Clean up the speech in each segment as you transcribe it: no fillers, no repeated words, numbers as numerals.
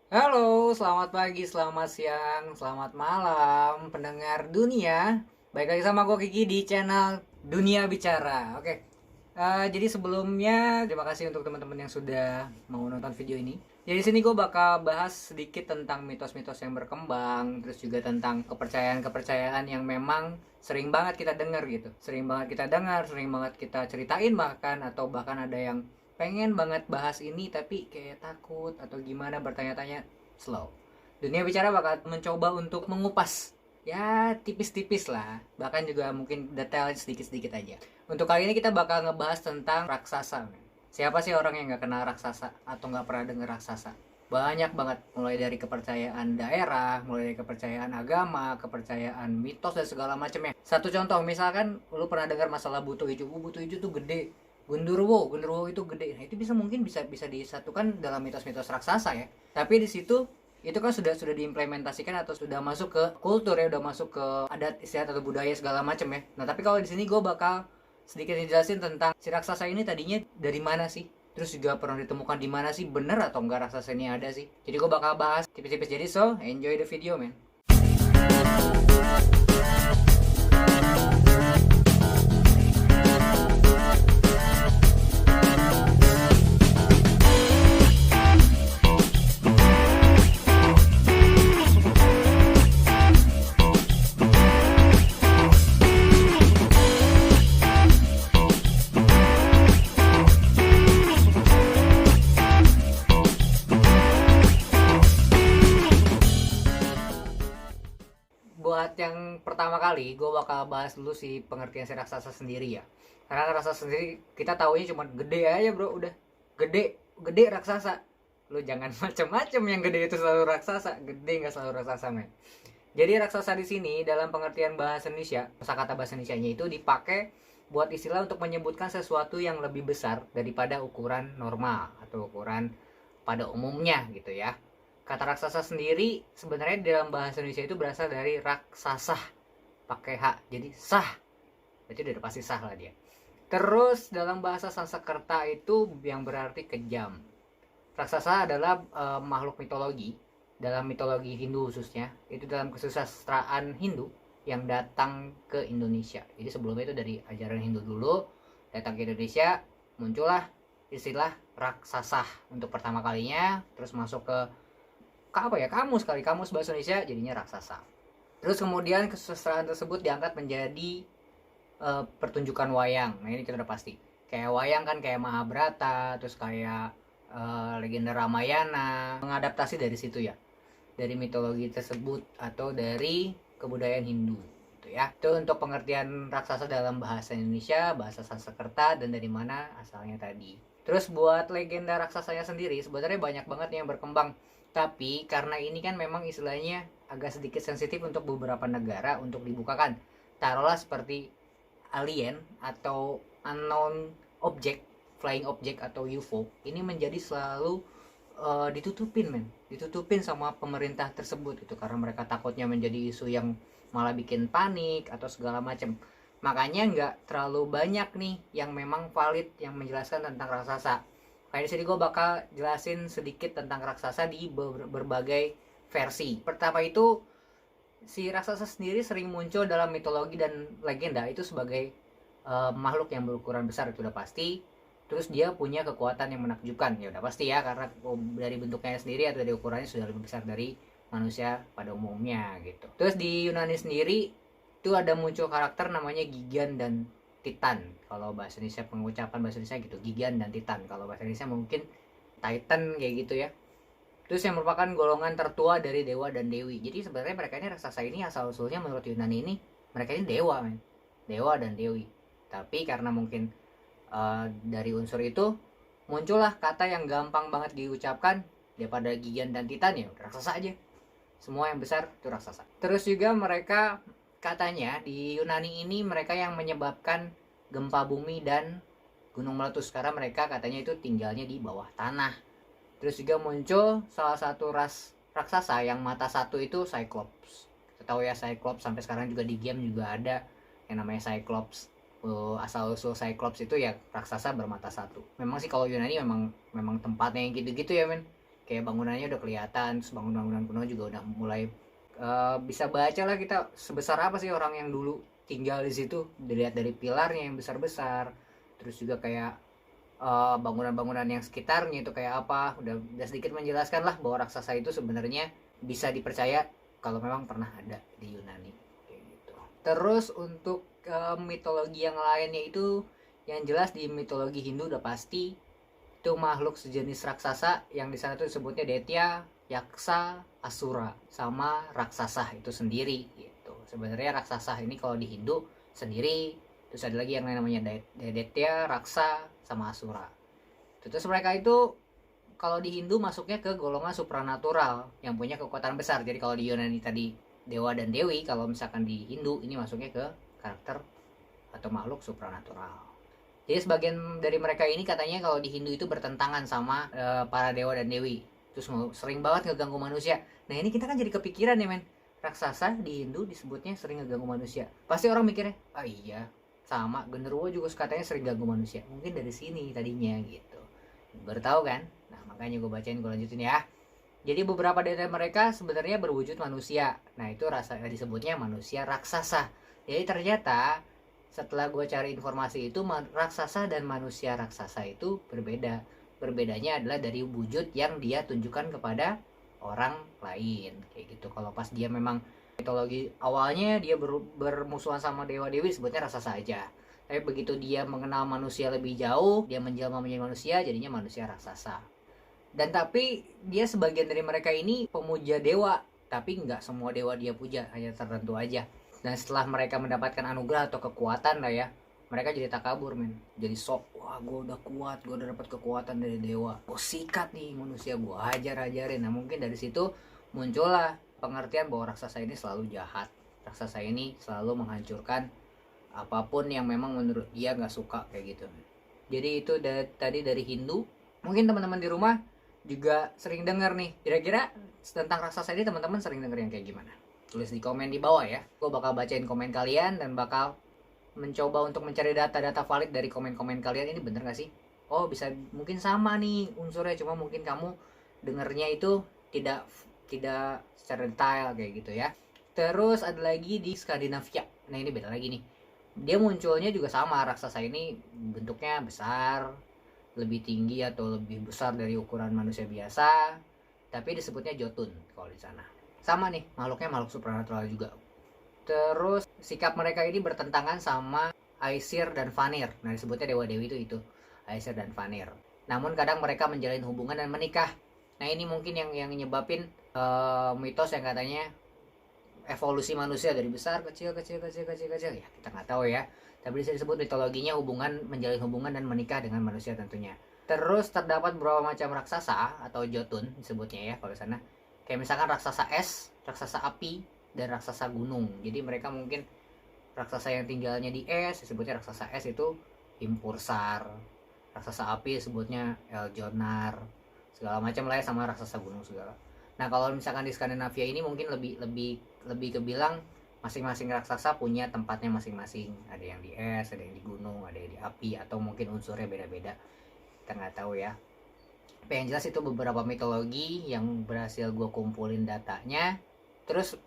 Halo, selamat pagi, selamat siang, selamat malam, pendengar dunia. Baik lagi sama gue Kiki di channel Dunia Bicara. Oke, jadi sebelumnya terima kasih untuk teman-teman yang sudah mau nonton video ini. Jadi sini gue bakal bahas sedikit tentang mitos-mitos yang berkembang, terus juga tentang kepercayaan-kepercayaan yang memang sering banget kita dengar gitu. Sering banget kita dengar, sering banget kita ceritain bahkan, atau bahkan ada yang pengen banget bahas ini tapi kayak takut atau gimana bertanya-tanya. Slow. Dunia Bicara bakal mencoba untuk mengupas ya tipis-tipis lah, bahkan juga mungkin detail sedikit-sedikit aja. Untuk kali ini kita bakal ngebahas tentang raksasa. Siapa sih orang yang nggak kenal raksasa atau nggak pernah dengar raksasa? Banyak banget, mulai dari kepercayaan daerah, mulai dari kepercayaan agama, kepercayaan mitos dan segala macamnya. Satu contoh, misalkan lu pernah dengar masalah buto hijau. Buto hijau tuh gede. Genderuwo itu gede. Nah, itu bisa mungkin bisa bisa disatukan dalam mitos-mitos raksasa ya. Tapi di situ itu kan sudah diimplementasikan atau sudah masuk ke kultur ya, udah masuk ke adat istiadat atau budaya segala macam ya. Nah, tapi kalau di sini gue bakal sedikit dijelasin tentang si raksasa ini tadinya dari mana sih, terus juga pernah ditemukan di mana sih, bener atau enggak raksasa ini ada sih. Jadi gue bakal bahas tipis-tipis, jadi so enjoy the video man. Buat yang pertama kali, gue bakal bahas dulu si pengertian si raksasa sendiri ya. Karena raksasa sendiri kita taunya cuma gede aja bro, udah gede, gede raksasa. Lu jangan macem-macem yang gede itu selalu raksasa, gede nggak selalu raksasa men. Jadi raksasa di sini dalam pengertian bahasa Indonesia, kosakata bahasa Indonesianya itu dipakai buat istilah untuk menyebutkan sesuatu yang lebih besar daripada ukuran normal atau ukuran pada umumnya gitu ya. Kata raksasa sendiri sebenarnya dalam bahasa Indonesia itu berasal dari raksasa pakai H. Jadi sah. Berarti udah pasti sah lah dia. Terus dalam bahasa Sanskerta itu yang berarti kejam. Raksasa adalah makhluk mitologi dalam mitologi Hindu khususnya. Itu dalam kesusastraan Hindu yang datang ke Indonesia. Jadi sebelumnya itu dari ajaran Hindu dulu, datang ke Indonesia, muncullah istilah raksasa untuk pertama kalinya, terus masuk ke apa ya, kamus bahasa Indonesia, jadinya raksasa. Terus kemudian kesusastraan tersebut diangkat menjadi pertunjukan wayang. Nah ini kita udah pasti. Kayak wayang kan kayak Mahabharata, terus kayak legenda Ramayana, mengadaptasi dari situ ya, dari mitologi tersebut atau dari kebudayaan Hindu gitu ya. Itu untuk pengertian raksasa dalam bahasa Indonesia, bahasa Sanskerta, dan dari mana asalnya tadi. Terus buat legenda raksasanya sendiri sebenarnya banyak banget yang berkembang, tapi karena ini kan memang istilahnya agak sedikit sensitif untuk beberapa negara untuk dibukakan. Taruhlah seperti alien atau unknown object, flying object atau UFO, ini menjadi selalu ditutupin sama pemerintah tersebut itu karena mereka takutnya menjadi isu yang malah bikin panik atau segala macam. Makanya nggak terlalu banyak nih yang memang valid yang menjelaskan tentang raksasa. Kayak di sini gue bakal jelasin sedikit tentang raksasa di berbagai versi. Pertama itu, si raksasa sendiri sering muncul dalam mitologi dan legenda itu sebagai makhluk yang berukuran besar, itu udah pasti. Terus dia punya kekuatan yang menakjubkan, ya udah pasti ya, karena dari bentuknya sendiri atau dari ukurannya sudah lebih besar dari manusia pada umumnya gitu. Terus di Yunani sendiri itu ada muncul karakter namanya Gigan dan Titan. Kalau bahasa Indonesia, pengucapan bahasa Indonesia gitu, Gigan dan Titan. Kalau bahasa Indonesia mungkin Titan kayak gitu ya. Terus yang merupakan golongan tertua dari dewa dan dewi. Jadi sebenarnya mereka ini, raksasa ini asal usulnya menurut Yunani ini, mereka ini dewa men. Dewa dan dewi. Tapi karena mungkin dari unsur itu muncullah kata yang gampang banget diucapkan, daripada Gigan dan Titan ya raksasa aja. Semua yang besar itu raksasa. Terus juga mereka katanya di Yunani ini mereka yang menyebabkan gempa bumi dan gunung meletus karena mereka katanya itu tinggalnya di bawah tanah. Terus juga muncul salah satu ras raksasa yang mata satu itu Cyclops. Kita tahu ya Cyclops, sampai sekarang juga di game juga ada yang namanya Cyclops. Asal usul Cyclops itu ya raksasa bermata satu. Memang sih kalau Yunani memang tempatnya yang gitu-gitu ya men. kayak bangunannya udah kelihatan, terus bangunan-bangunan kuno juga udah mulai bisa baca lah kita sebesar apa sih orang yang dulu tinggal di situ, dilihat dari pilarnya yang besar-besar, terus juga kayak bangunan-bangunan yang sekitarnya itu kayak apa, udah sedikit menjelaskan lah bahwa raksasa itu sebenarnya bisa dipercaya kalau memang pernah ada di Yunani kayak gitu. Terus untuk mitologi yang lainnya itu yang jelas di mitologi Hindu udah pasti itu makhluk sejenis raksasa yang di sana tuh disebutnya Detya, Yaksa, Asura, sama raksasa itu sendiri gitu. Sebenarnya raksasa ini kalau di Hindu sendiri, terus ada lagi yang namanya Detya, Raksa, sama Asura. Terus mereka itu kalau di Hindu masuknya ke golongan supranatural yang punya kekuatan besar. Jadi kalau di Yunani tadi dewa dan dewi, kalau misalkan di Hindu ini masuknya ke karakter atau makhluk supranatural. Jadi sebagian dari mereka ini katanya kalau di Hindu itu bertentangan sama para dewa dan dewi. Terus sering banget ngeganggu manusia. Nah ini kita kan jadi kepikiran ya men. Raksasa di Hindu disebutnya sering ngeganggu manusia. Pasti orang mikirnya, ah iya sama genderuwo juga katanya sering ganggu manusia. Mungkin dari sini tadinya gitu. Baru tahu kan? Nah makanya gue bacain, gue lanjutin ya. Jadi beberapa dari mereka sebenarnya berwujud manusia. Nah itu disebutnya manusia raksasa. Jadi ternyata setelah gue cari informasi itu raksasa dan manusia raksasa itu berbeda. Berbedanya adalah dari wujud yang dia tunjukkan kepada orang lain kayak gitu. Kalau pas dia memang mitologi awalnya dia bermusuhan sama dewa dewi sebutnya raksasa aja. Tapi begitu dia mengenal manusia lebih jauh, dia menjelma menjadi manusia, jadinya manusia raksasa. Dan tapi dia sebagian dari mereka ini pemuja dewa, tapi nggak semua dewa dia puja, hanya tertentu aja. Dan setelah mereka mendapatkan anugerah atau kekuatan lah ya, mereka jadi takabur men, jadi sok, wah gue udah kuat, gue udah dapat kekuatan dari dewa, gue sikat nih manusia, gue ajarin. Nah mungkin dari situ muncullah pengertian bahwa raksasa ini selalu jahat, raksasa ini selalu menghancurkan apapun yang memang menurut dia nggak suka kayak gitu. Jadi itu tadi dari Hindu. Mungkin teman-teman di rumah juga sering dengar nih, kira-kira tentang raksasa ini teman-teman sering dengar yang kayak gimana? Tulis di komen di bawah ya. Gue bakal bacain komen kalian dan bakal mencoba untuk mencari data-data valid dari komen-komen kalian. Ini bener gak sih? Oh bisa mungkin sama nih unsurnya, cuma mungkin kamu dengernya itu tidak secara detail kayak gitu ya. Terus ada lagi di Skandinavia. Nah ini beda lagi nih. Dia munculnya juga sama, raksasa ini bentuknya besar, lebih tinggi atau lebih besar dari ukuran manusia biasa, tapi disebutnya Jotun kalau di sana. Sama nih, makhluknya makhluk supranatural juga. Terus sikap mereka ini bertentangan sama Aesir dan Vanir. Nah disebutnya dewa-dewi itu Aesir dan Vanir. Namun kadang mereka menjalin hubungan dan menikah. Nah ini mungkin yang nyebabin mitos yang katanya evolusi manusia dari besar kecil ya kita nggak tahu ya, tapi bisa disebut mitologinya menjalin hubungan dan menikah dengan manusia tentunya. Terus terdapat beberapa macam raksasa atau Jotun disebutnya ya kalau di sana. Kayak misalkan raksasa es, raksasa api, dan raksasa gunung. Jadi mereka mungkin raksasa yang tinggalnya di es disebutnya raksasa es itu Impursar. Raksasa api disebutnya Eljonar. Segala macam lah ya, sama raksasa gunung segala. Nah kalau misalkan di Skandinavia ini mungkin lebih kebilang masing-masing raksasa punya tempatnya masing-masing. Ada yang di es, ada yang di gunung, ada yang di api, atau mungkin unsurnya beda-beda. Kita nggak tahu ya. Tapi yang jelas itu beberapa mitologi yang berhasil gue kumpulin datanya. Terus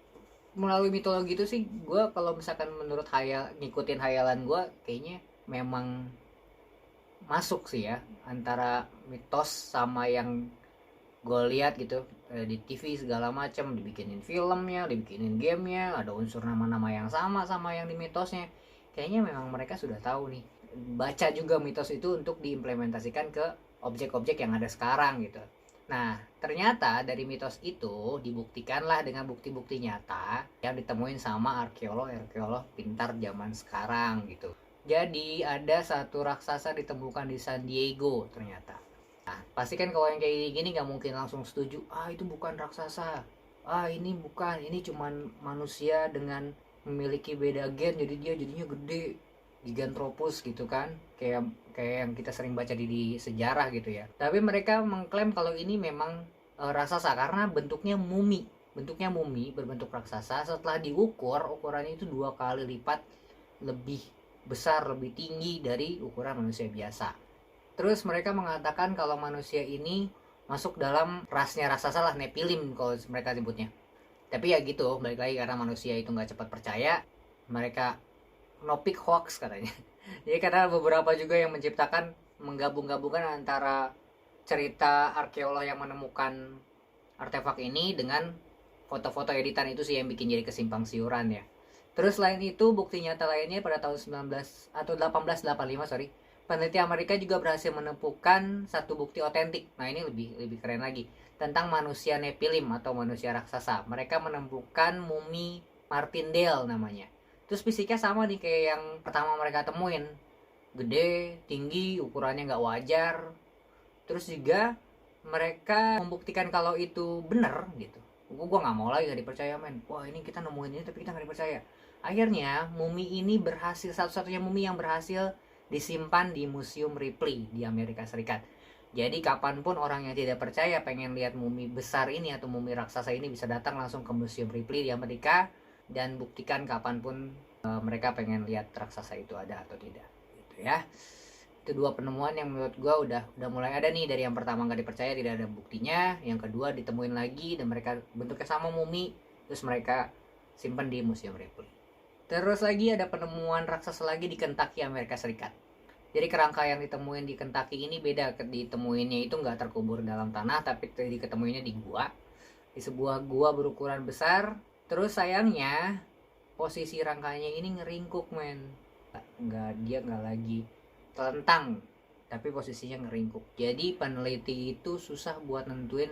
melalui mitologi itu sih gue kalau misalkan menurut ngikutin hayalan gue kayaknya memang masuk sih ya antara mitos sama yang gue lihat gitu di TV segala macam, dibikinin filmnya, dibikinin gamenya, ada unsur nama-nama yang sama yang di mitosnya. Kayaknya memang mereka sudah tahu nih, baca juga mitos itu untuk diimplementasikan ke objek-objek yang ada sekarang gitu. Nah ternyata dari mitos itu dibuktikanlah dengan bukti-bukti nyata yang ditemuin sama arkeolog pintar zaman sekarang gitu. Jadi ada satu raksasa ditemukan di San Diego ternyata. Nah, pasti kan kalau yang kayak gini nggak mungkin langsung setuju. Ah itu bukan raksasa. Ah ini bukan. Ini cuman manusia dengan memiliki beda gen. Jadi dia jadinya gede. Gigantropus gitu kan. Kayak yang kita sering baca di sejarah gitu ya. Tapi mereka mengklaim kalau ini memang raksasa karena bentuknya mumi. Bentuknya mumi berbentuk raksasa. Setelah diukur, ukurannya itu 2 kali lipat lebih besar, lebih tinggi dari ukuran manusia biasa. Terus mereka mengatakan kalau manusia ini masuk dalam rasnya raksasa lah, Nephilim kalau mereka sebutnya. Tapi ya gitu, balik lagi karena manusia itu nggak cepat percaya, mereka nopik hoax katanya. Jadi karena beberapa juga yang menciptakan menggabung-gabungkan antara cerita arkeolog yang menemukan artefak ini dengan foto-foto editan itu sih yang bikin jadi kesimpang siuran ya. Terus selain itu bukti nyata lainnya pada tahun 19 atau 1885 peneliti Amerika juga berhasil menemukan satu bukti otentik. Nah, ini lebih keren lagi tentang manusia Nephilim atau manusia raksasa. Mereka menemukan mumi Martindale namanya. Terus fisiknya sama nih kayak yang pertama mereka temuin. Gede, tinggi, ukurannya nggak wajar. Terus juga mereka membuktikan kalau itu benar gitu. Gue nggak mau lagi, gak dipercaya men. Wah, ini kita nemuin ini tapi kita nggak dipercaya. Akhirnya mumi ini berhasil, satu-satunya mumi yang berhasil disimpan di Museum Ripley di Amerika Serikat. Jadi kapanpun orang yang tidak percaya pengen lihat mumi besar ini atau mumi raksasa ini bisa datang langsung ke Museum Ripley di Amerika dan buktikan kapanpun mereka pengen lihat raksasa itu ada atau tidak gitu ya. Itu dua penemuan yang menurut gue udah mulai ada nih. Dari yang pertama nggak dipercaya, tidak ada buktinya, yang kedua ditemuin lagi dan mereka bentuknya sama mumi, terus mereka simpan di Museum Ripley. Terus lagi ada penemuan raksasa lagi di Kentucky, Amerika Serikat. Jadi kerangka yang ditemuin di Kentucky ini beda, ditemuinnya itu nggak terkubur dalam tanah tapi diketemuinnya di gua, di sebuah gua berukuran besar. Terus sayangnya posisi rangkanya ini ngeringkuk men, dia nggak lagi telentang tapi posisinya ngeringkuk. Jadi peneliti itu susah buat nentuin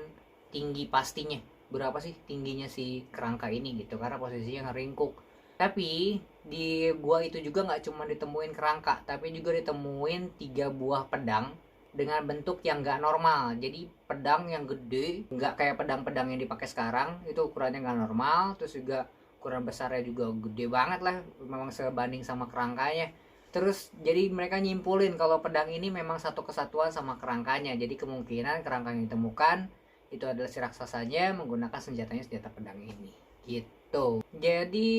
tinggi pastinya berapa sih tingginya si kerangka ini gitu karena posisinya ngeringkuk. Tapi di gua itu juga nggak cuma ditemuin kerangka, tapi juga ditemuin 3 buah pedang dengan bentuk yang nggak normal. Jadi pedang yang gede, nggak kayak pedang-pedang yang dipakai sekarang, itu ukurannya nggak normal. Terus juga ukuran besarnya juga gede banget lah, memang sebanding sama kerangkanya. Terus jadi mereka nyimpulin kalau pedang ini memang satu kesatuan sama kerangkanya. Jadi kemungkinan kerangka yang ditemukan itu adalah si raksasanya menggunakan senjata pedang ini. Gitu. Jadi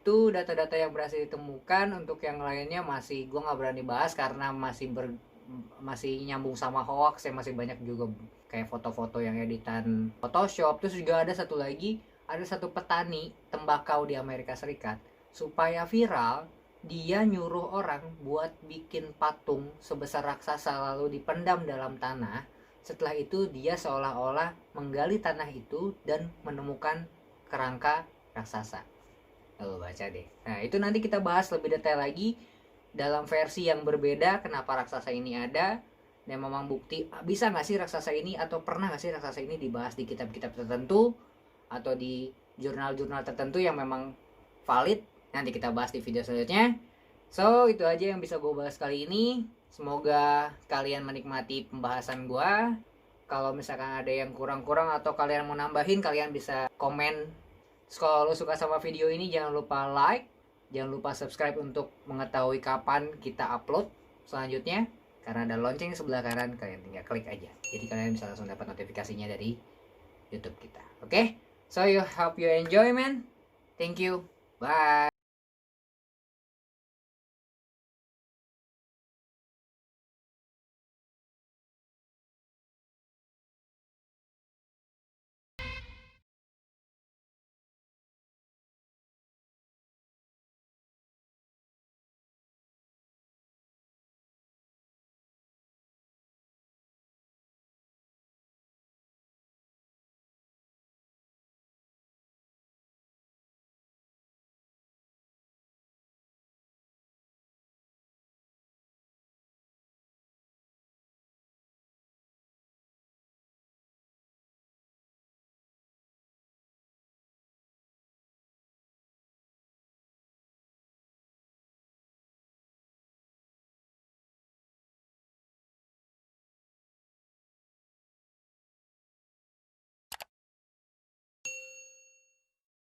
itu data-data yang berhasil ditemukan. Untuk yang lainnya masih gue nggak berani bahas karena masih nyambung sama hoax ya, masih banyak juga kayak foto-foto yang editan Photoshop. Terus juga ada satu petani tembakau di Amerika Serikat supaya viral dia nyuruh orang buat bikin patung sebesar raksasa lalu dipendam dalam tanah. Setelah itu dia seolah-olah menggali tanah itu dan menemukan kerangka raksasa. Lo baca deh. Nah itu nanti kita bahas lebih detail lagi dalam versi yang berbeda kenapa raksasa ini ada dan memang bukti bisa nggak sih raksasa ini atau pernah nggak sih raksasa ini dibahas di kitab-kitab tertentu atau di jurnal-jurnal tertentu yang memang valid. Nanti kita bahas di video selanjutnya. So itu aja yang bisa gue bahas kali ini. Semoga kalian menikmati pembahasan gue. Kalau misalkan ada yang kurang-kurang atau kalian mau nambahin, kalian bisa komen. Kalau lo suka sama video ini jangan lupa like, jangan lupa subscribe untuk mengetahui kapan kita upload selanjutnya. Karena ada lonceng sebelah kanan, kalian tinggal klik aja. Jadi kalian bisa langsung dapat notifikasinya dari YouTube kita. Oke? So you hope you enjoy man. Thank you. Bye.